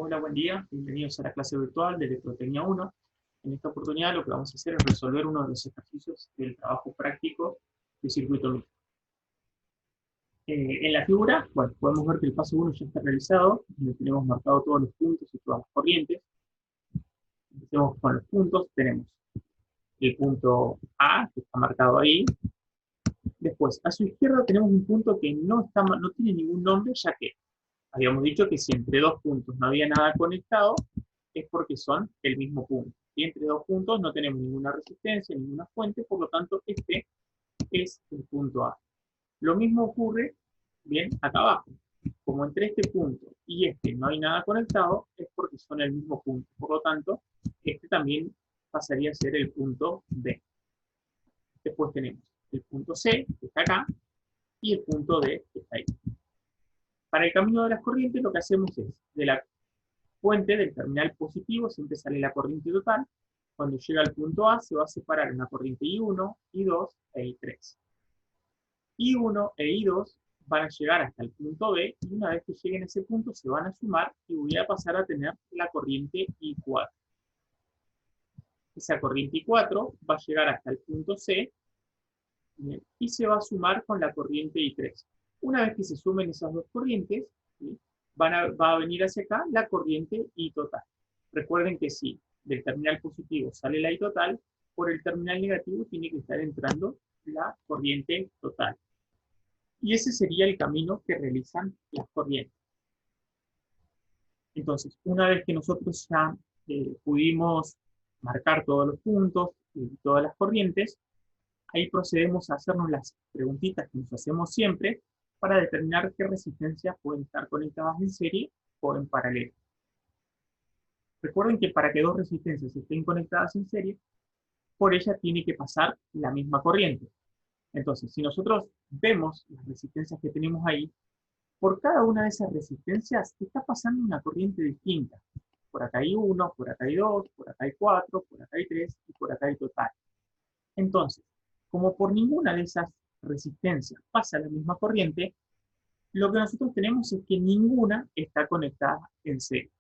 Hola, buen día. Bienvenidos a la clase virtual de Electrotecnia 1. En esta oportunidad lo que vamos a hacer es resolver uno de los ejercicios del trabajo práctico de circuito mixto. En la figura, bueno, podemos ver que el paso 1 ya está realizado, donde tenemos marcado todos los puntos y todas las corrientes. Empecemos con los puntos. Tenemos el punto A, que está marcado ahí. Después, a su izquierda tenemos un punto que no tiene ningún nombre, ya que habíamos dicho que si entre dos puntos no había nada conectado, es porque son el mismo punto. Y entre dos puntos no tenemos ninguna resistencia, ninguna fuente, por lo tanto este es el punto A. Lo mismo ocurre, bien, acá abajo. Como entre este punto y este no hay nada conectado, es porque son el mismo punto. Por lo tanto, este también pasaría a ser el punto B. Después tenemos el punto C, que está acá, y el punto D, que está ahí. Para el camino de las corrientes lo que hacemos es, de la fuente del terminal positivo siempre sale la corriente total. Cuando llega al punto A se va a separar una corriente I1, I2 e I3. I1 e I2 van a llegar hasta el punto B y una vez que lleguen a ese punto se van a sumar y voy a pasar a tener la corriente I4. Esa corriente I4 va a llegar hasta el punto C y se va a sumar con la corriente I3. Una vez que se sumen esas dos corrientes, ¿sí?, va a venir hacia acá la corriente I total. Recuerden que si del terminal positivo sale la I total, por el terminal negativo tiene que estar entrando la corriente total. Y ese sería el camino que realizan las corrientes. Entonces, una vez que nosotros ya pudimos marcar todos los puntos y todas las corrientes, ahí procedemos a hacernos las preguntitas que nos hacemos siempre para determinar qué resistencias pueden estar conectadas en serie o en paralelo. Recuerden que para que dos resistencias estén conectadas en serie, por ella tiene que pasar la misma corriente. Entonces, si nosotros vemos las resistencias que tenemos ahí, por cada una de esas resistencias está pasando una corriente distinta. Por acá hay 1, por acá hay 2, por acá hay 4, por acá hay 3 y por acá hay total. Entonces, como por ninguna de esas resistencias pasa la misma corriente, lo que nosotros tenemos es que ninguna está conectada en serie.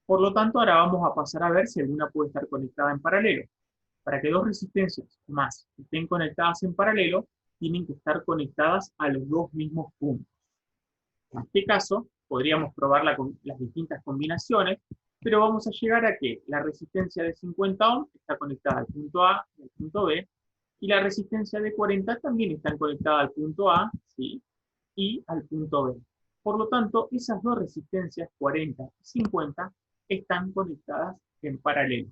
Por lo tanto, ahora vamos a pasar a ver si alguna puede estar conectada en paralelo. Para que dos resistencias más estén conectadas en paralelo, tienen que estar conectadas a los dos mismos puntos. En este caso, podríamos probar las distintas combinaciones, pero vamos a llegar a que la resistencia de 50 ohms está conectada al punto A y al punto B, y la resistencia de 40 también está conectada al punto A, ¿sí?, y al punto B. Por lo tanto, esas dos resistencias, 40 y 50, están conectadas en paralelo.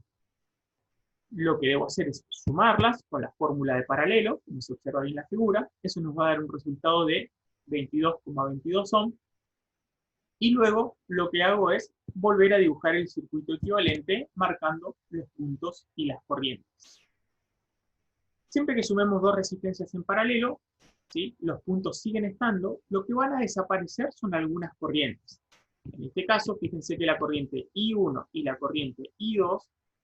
Lo que debo hacer es sumarlas con la fórmula de paralelo, como se observa ahí en la figura. Eso nos va a dar un resultado de 22,22 ohms. Y luego lo que hago es volver a dibujar el circuito equivalente marcando los puntos y las corrientes. Siempre que sumemos dos resistencias en paralelo, ¿sí?, los puntos siguen estando, lo que van a desaparecer son algunas corrientes. En este caso, fíjense que la corriente I1 y la corriente I2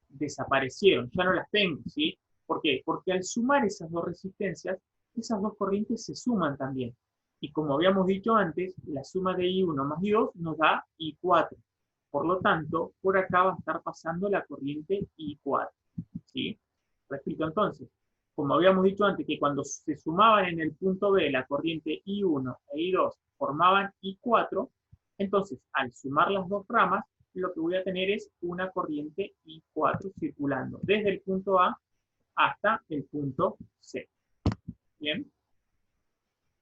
desaparecieron, ya no las tengo, ¿sí? ¿Por qué? Porque al sumar esas dos resistencias, esas dos corrientes se suman también. Y como habíamos dicho antes, la suma de I1 más I2 nos da I4. Por lo tanto, por acá va a estar pasando la corriente I4, ¿sí? Repito entonces, como habíamos dicho antes, que cuando se sumaban en el punto B la corriente I1 e I2 formaban I4, entonces al sumar las dos ramas, lo que voy a tener es una corriente I4 circulando desde el punto A hasta el punto C. ¿Bien?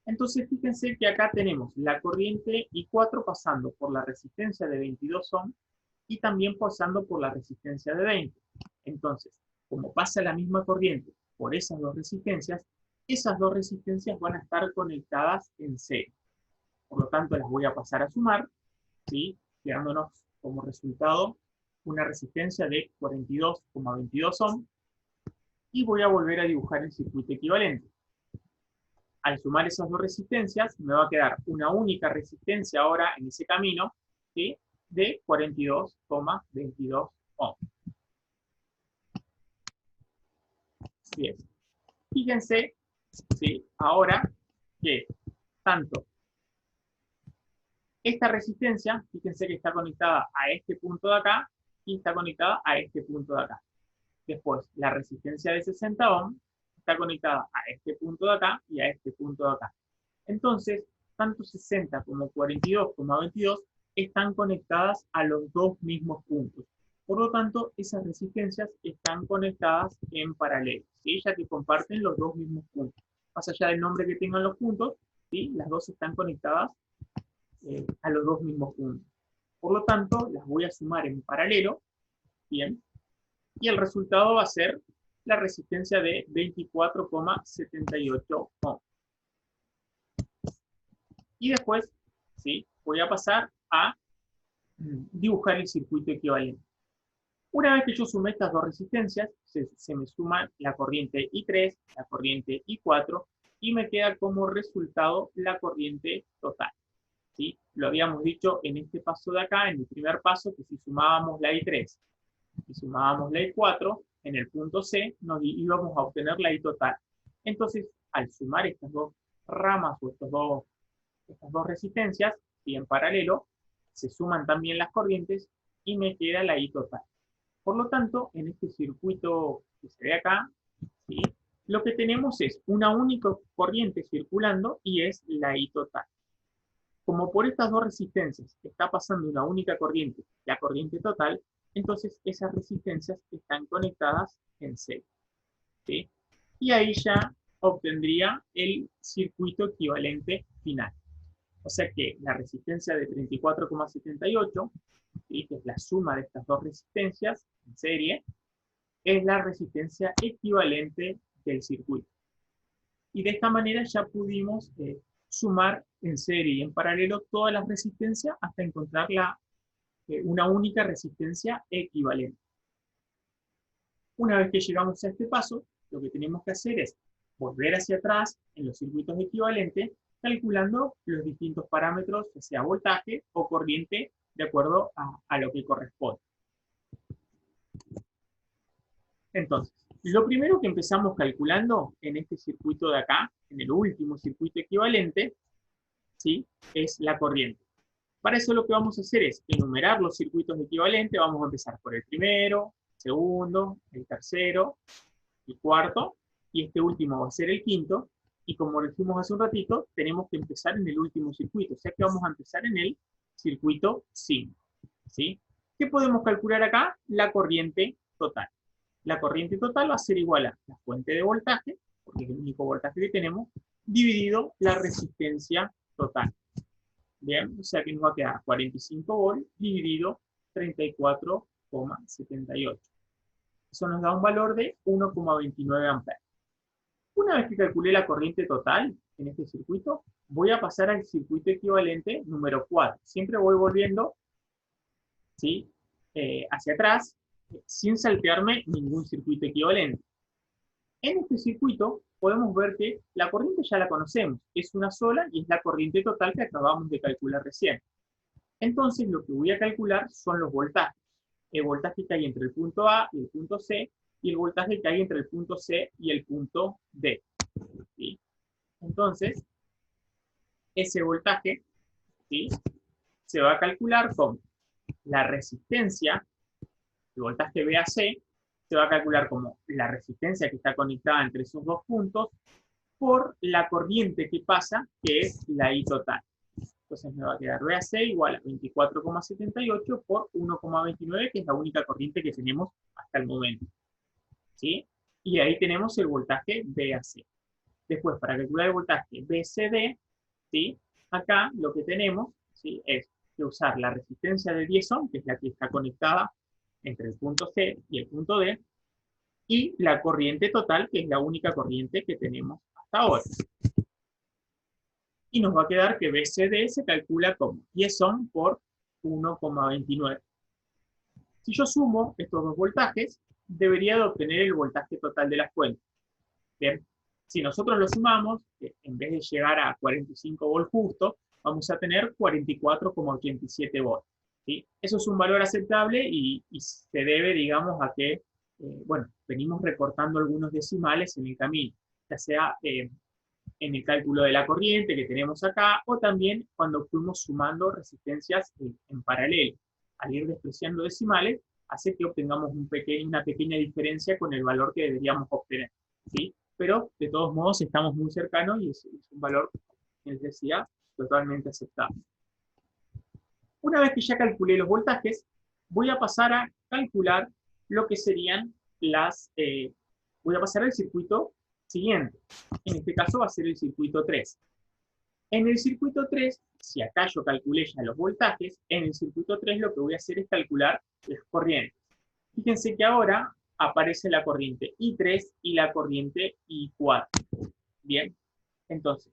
Entonces fíjense que acá tenemos la corriente I4 pasando por la resistencia de 22 ohms y también pasando por la resistencia de 20. Entonces, como pasa la misma corriente por esas dos resistencias van a estar conectadas en serie. Por lo tanto, las voy a pasar a sumar, ¿sí?, quedándonos como resultado una resistencia de 42,22 ohms, y voy a volver a dibujar el circuito equivalente. Al sumar esas dos resistencias, me va a quedar una única resistencia ahora en ese camino, ¿sí?, de 42,22 ohms. Bien. Fíjense, ¿sí?, ahora que tanto Esta resistencia, fíjense que está conectada a este punto de acá y está conectada a este punto de acá. Después, la resistencia de 60 ohms está conectada a este punto de acá y a este punto de acá. Entonces, tanto 60 como 42,22 están conectadas a los dos mismos puntos. Por lo tanto, esas resistencias están conectadas en paralelo, ¿sí? Ya que comparten los dos mismos puntos. Más allá del nombre que tengan los puntos, ¿sí? Las dos están conectadas a los dos mismos puntos. Por lo tanto, las voy a sumar en paralelo, ¿bien? Y el resultado va a ser la resistencia de 24,78 ohms. Y después, ¿sí? Voy a pasar a dibujar el circuito equivalente. Una vez que yo sumé estas dos resistencias, se me suma la corriente I3, la corriente I4, y me queda como resultado la corriente total. ¿Sí? Lo habíamos dicho en este paso de acá, en el primer paso, que si sumábamos la I3 y sumábamos la I4, en el punto C nos íbamos a obtener la I total. Entonces, al sumar estas dos ramas o estas dos resistencias, y en paralelo, se suman también las corrientes y me queda la I total. Por lo tanto, en este circuito que se ve acá, ¿sí? Lo que tenemos es una única corriente circulando y es la I total. Como por estas dos resistencias está pasando una única corriente, la corriente total, entonces esas resistencias están conectadas en serie, ¿sí? Y ahí ya obtendría el circuito equivalente final. O sea que la resistencia de 34,78, ¿sí? Que es la suma de estas dos resistencias en serie, es la resistencia equivalente del circuito. Y de esta manera ya pudimos sumar en serie y en paralelo todas las resistencias hasta encontrar una única resistencia equivalente. Una vez que llegamos a este paso, lo que tenemos que hacer es volver hacia atrás en los circuitos equivalentes, calculando los distintos parámetros, ya sea voltaje o corriente, de acuerdo a lo que corresponde. Entonces, lo primero que empezamos calculando en este circuito de acá, en el último circuito equivalente, ¿sí? Es la corriente. Para eso lo que vamos a hacer es enumerar los circuitos equivalentes. Vamos a empezar por el primero, segundo, el tercero, el cuarto, y este último va a ser el quinto. Y como dijimos hace un ratito, tenemos que empezar en el último circuito. O sea que vamos a empezar en el circuito 5. ¿Sí? ¿Qué podemos calcular acá? La corriente total. La corriente total va a ser igual a la fuente de voltaje, porque es el único voltaje que tenemos, dividido la resistencia total. Bien, o sea que nos va a quedar 45 volts dividido 34,78. Eso nos da un valor de 1,29 amperes. Una vez que calculé la corriente total en este circuito, voy a pasar al circuito equivalente número 4. Siempre voy volviendo, ¿sí? Hacia atrás, sin saltearme ningún circuito equivalente. En este circuito podemos ver que la corriente ya la conocemos, es una sola y es la corriente total que acabamos de calcular recién. Entonces lo que voy a calcular son los voltajes. El voltaje que hay entre el punto A y el punto C, y el voltaje que hay entre el punto C y el punto D. ¿Sí? Entonces, ese voltaje, ¿sí? Se va a calcular con la resistencia, el voltaje VAC, se va a calcular como la resistencia que está conectada entre esos dos puntos por la corriente que pasa, que es la I total. Entonces me va a quedar VAC igual a 24,78 por 1,29, que es la única corriente que tenemos hasta el momento. ¿Sí? Y ahí tenemos el voltaje VAC. Después, para calcular el voltaje VCD, ¿sí? Acá lo que tenemos, ¿sí? Es que usar la resistencia de 10 ohms, que es la que está conectada entre el punto C y el punto D, y la corriente total, que es la única corriente que tenemos hasta ahora. Y nos va a quedar que BCD se calcula como 10 ohms por 1,29. Si yo sumo estos dos voltajes, debería de obtener el voltaje total de la fuente. Bien, si nosotros lo sumamos, en vez de llegar a 45 volts justo, vamos a tener 44,87 volts. ¿Sí? Eso es un valor aceptable y se debe, digamos, a que, bueno, venimos recortando algunos decimales en el camino, ya sea en el cálculo de la corriente que tenemos acá, o también cuando fuimos sumando resistencias en paralelo. Al ir despreciando decimales, hace que obtengamos una pequeña diferencia con el valor que deberíamos obtener, ¿sí? Pero, de todos modos, estamos muy cercanos y es un valor, como les decía, totalmente aceptable. Una vez que ya calculé los voltajes, voy a pasar a calcular lo que serían voy a pasar al circuito siguiente. En este caso va a ser el circuito 3. En el circuito 3, si acá yo calculé ya los voltajes, en el circuito 3 lo que voy a hacer es calcular las corrientes. Fíjense que ahora aparece la corriente I3 y la corriente I4. Bien, entonces,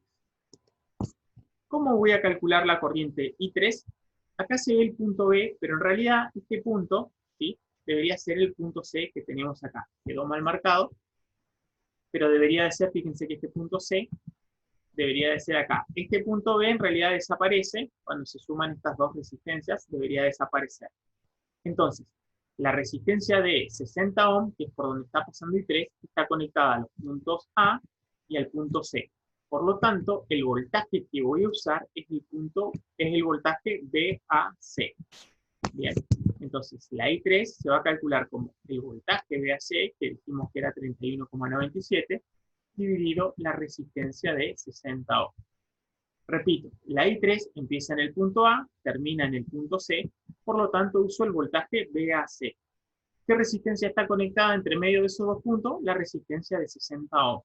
¿cómo voy a calcular la corriente I3? Acá se ve el punto B, pero en realidad este punto, ¿sí?, debería ser el punto C que tenemos acá. Quedó mal marcado, pero debería de ser, fíjense que este punto C debería de ser acá. Este punto B en realidad desaparece, cuando se suman estas dos resistencias, debería desaparecer. Entonces, la resistencia de 60 ohm, que es por donde está pasando I3, está conectada a los puntos A y al punto C. Por lo tanto, el voltaje que voy a usar es el voltaje VAC. Bien, entonces la I3 se va a calcular como el voltaje VAC, que dijimos que era 31,97, dividido la resistencia de 60 ohm. Repito, la I3 empieza en el punto A, termina en el punto C, por lo tanto uso el voltaje VAC. ¿Qué resistencia está conectada entre medio de esos dos puntos? La resistencia de 60 ohm.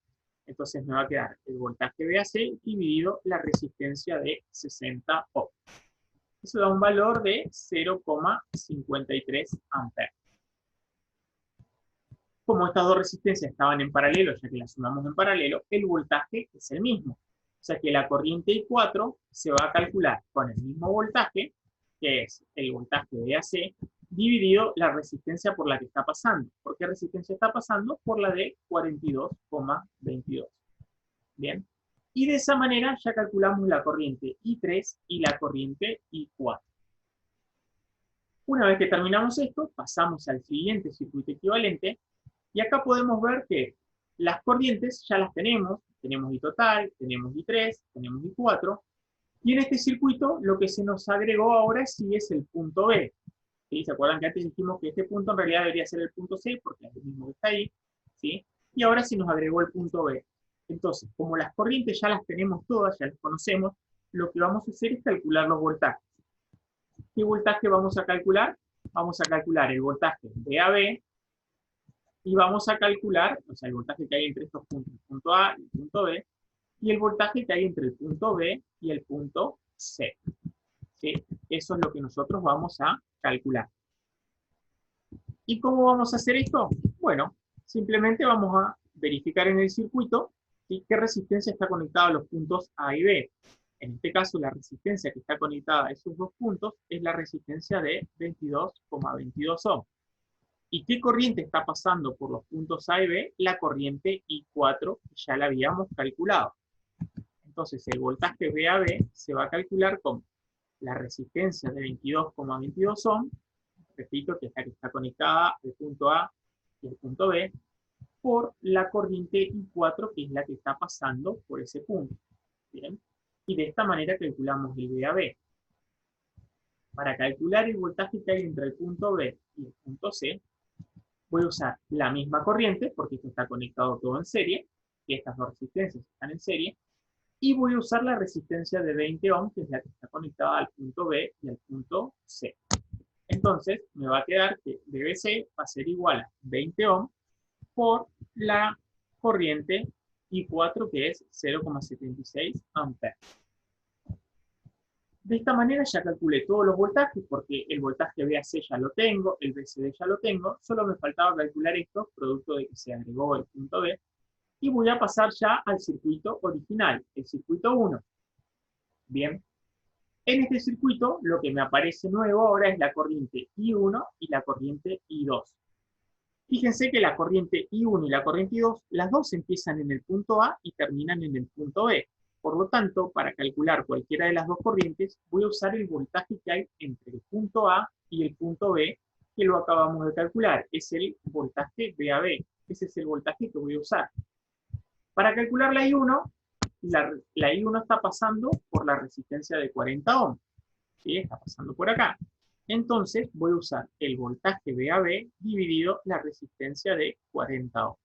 Entonces me va a quedar el voltaje VAC dividido la resistencia de 60 ohm. Eso da un valor de 0,53 amperes. Como estas dos resistencias estaban en paralelo, ya que las sumamos en paralelo, el voltaje es el mismo. O sea que la corriente I4 se va a calcular con el mismo voltaje, que es el voltaje VAC, dividido la resistencia por la que está pasando. ¿Por qué resistencia está pasando? Por la de 42,22. Bien. Y de esa manera ya calculamos la corriente I3 y la corriente I4. Una vez que terminamos esto, pasamos al siguiente circuito equivalente, y acá podemos ver que las corrientes ya las tenemos I total, tenemos I3, tenemos I4, y en este circuito lo que se nos agregó ahora sí es el punto B. ¿Sí? ¿Se acuerdan que antes dijimos que este punto en realidad debería ser el punto C, porque es el mismo que está ahí? ¿Sí? Y ahora sí nos agregó el punto B. Entonces, como las corrientes ya las tenemos todas, ya las conocemos, lo que vamos a hacer es calcular los voltajes. ¿Qué voltaje vamos a calcular? Vamos a calcular el voltaje VAB, y vamos a calcular, o sea, el voltaje que hay entre estos puntos, el punto A y el punto B, y el voltaje que hay entre el punto B y el punto C. ¿Sí? Eso es lo que nosotros vamos a calcular. ¿Y cómo vamos a hacer esto? Bueno, simplemente vamos a verificar en el circuito, ¿sí?, qué resistencia está conectada a los puntos A y B. En este caso, la resistencia que está conectada a esos dos puntos es la resistencia de 22,22 ohm. ¿Y qué corriente está pasando por los puntos A y B? La corriente I4, que ya la habíamos calculado. Entonces, el voltaje VAB se va a calcular con la resistencia de 22,22 ohm, repito, que es la que está conectada al punto A y al punto B, por la corriente I4, que es la que está pasando por ese punto. ¿Bien? Y de esta manera calculamos el VAB. Para calcular el voltaje que hay entre el punto B y el punto C, voy a usar la misma corriente, porque esto está conectado todo en serie, que estas dos resistencias están en serie, y voy a usar la resistencia de 20 ohm, que es la que está conectada al punto B y al punto C. Entonces, me va a quedar que VC va a ser igual a 20 ohm por la corriente I4, que es 0,76 amperes. De esta manera ya calculé todos los voltajes, porque el voltaje VAC ya lo tengo, el VCD ya lo tengo, solo me faltaba calcular esto, producto de que se agregó el punto B, y voy a pasar ya al circuito original, el circuito 1. Bien, en este circuito lo que me aparece nuevo ahora es la corriente I1 y la corriente I2. Fíjense que la corriente I1 y la corriente I2, las dos empiezan en el punto A y terminan en el punto B. Por lo tanto, para calcular cualquiera de las dos corrientes, voy a usar el voltaje que hay entre el punto A y el punto B, que lo acabamos de calcular. Es el voltaje VAB. Ese es el voltaje que voy a usar. Para calcular la I1, la I1 está pasando por la resistencia de 40 ohms. ¿Sí? Está pasando por acá. Entonces voy a usar el voltaje VAB dividido la resistencia de 40 ohms.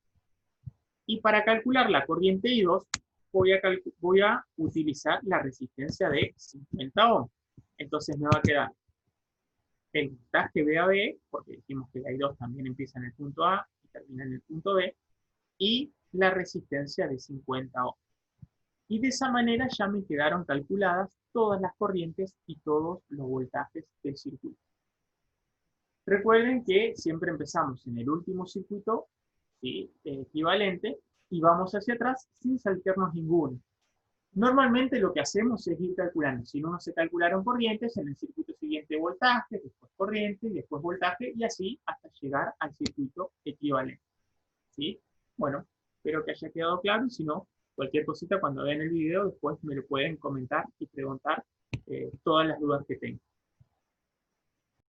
Y para calcular la corriente I2, voy a utilizar la resistencia de 50 ohms. Entonces me va a quedar el voltaje VAB, porque dijimos que la I2 también empieza en el punto A y termina en el punto B, y la resistencia de 50 ohms. Y de esa manera ya me quedaron calculadas todas las corrientes y todos los voltajes del circuito. Recuerden que siempre empezamos en el último circuito, ¿sí?, equivalente, y vamos hacia atrás sin saltearnos ninguno. Normalmente lo que hacemos es ir calculando. Si no se calcularon corrientes, en el circuito siguiente voltaje, después corriente, después voltaje, y así hasta llegar al circuito equivalente. ¿Sí? Bueno, espero que haya quedado claro, y si no, cualquier cosita cuando vean el video, después me lo pueden comentar y preguntar todas las dudas que tengan.